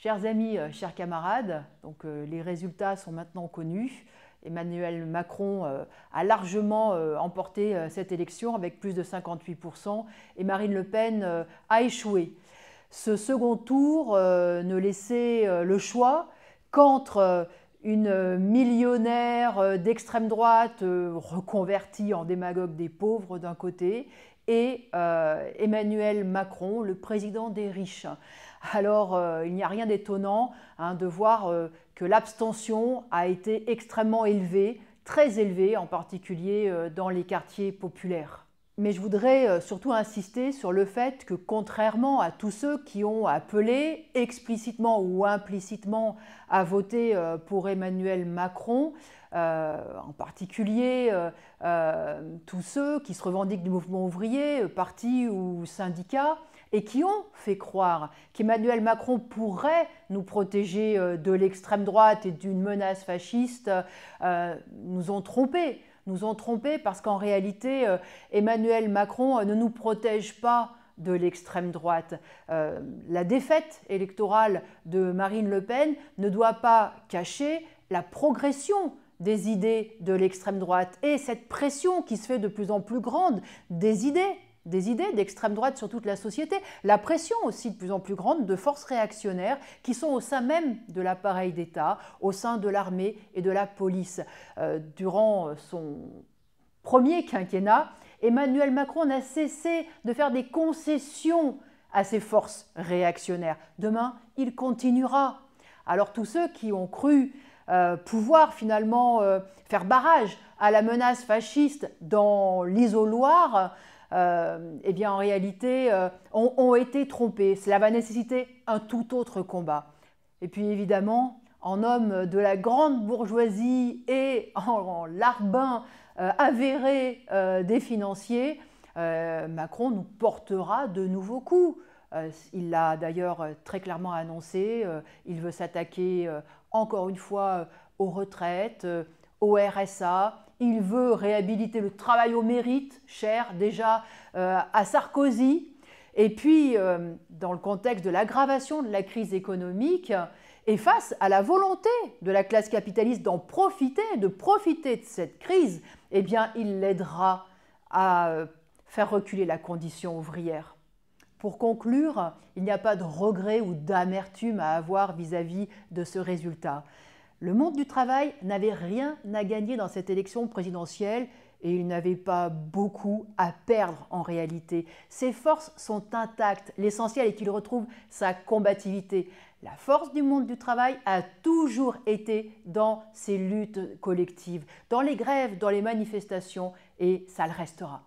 Chers amis, chers camarades, les résultats sont maintenant connus. Emmanuel Macron a largement emporté cette élection avec plus de 58% et Marine Le Pen a échoué. Ce second tour ne laissait le choix qu'entre une millionnaire d'extrême droite reconvertie en démagogue des pauvres d'un côté et Emmanuel Macron, le président des riches. Alors, il n'y a rien d'étonnant de voir que l'abstention a été extrêmement élevée, très élevée, en particulier dans les quartiers populaires. Mais je voudrais surtout insister sur le fait que, contrairement à tous ceux qui ont appelé explicitement ou implicitement à voter pour Emmanuel Macron, en particulier tous ceux qui se revendiquent du mouvement ouvrier, partis ou syndicats, et qui ont fait croire qu'Emmanuel Macron pourrait nous protéger de l'extrême droite et d'une menace fasciste, nous ont trompés. Nous ont trompés parce qu'en réalité, Emmanuel Macron ne nous protège pas de l'extrême droite. La défaite électorale de Marine Le Pen ne doit pas cacher la progression des idées de l'extrême droite et cette pression qui se fait de plus en plus grande des idées d'extrême droite sur toute la société, la pression aussi de plus en plus grande de forces réactionnaires qui sont au sein même de l'appareil d'État, au sein de l'armée et de la police. Durant son premier quinquennat, Emmanuel Macron n'a cessé de faire des concessions à ces forces réactionnaires. Demain, il continuera. Alors tous ceux qui ont cru pouvoir finalement faire barrage à la menace fasciste dans l'isoloir, eh bien en réalité ont été trompés. Cela va nécessiter un tout autre combat. Et puis évidemment, en homme de la grande bourgeoisie et en larbin avéré des financiers, Macron nous portera de nouveaux coups. Il l'a d'ailleurs très clairement annoncé, il veut s'attaquer encore une fois aux retraites, au RSA, il veut réhabiliter le travail au mérite, cher déjà à Sarkozy. Et puis, dans le contexte de l'aggravation de la crise économique, et face à la volonté de la classe capitaliste d'en profiter, de profiter de cette crise, eh bien, il l'aidera à faire reculer la condition ouvrière. Pour conclure, il n'y a pas de regret ou d'amertume à avoir vis-à-vis de ce résultat. Le monde du travail n'avait rien à gagner dans cette élection présidentielle et il n'avait pas beaucoup à perdre en réalité. Ses forces sont intactes. L'essentiel est qu'il retrouve sa combativité. La force du monde du travail a toujours été dans ses luttes collectives, dans les grèves, dans les manifestations et ça le restera.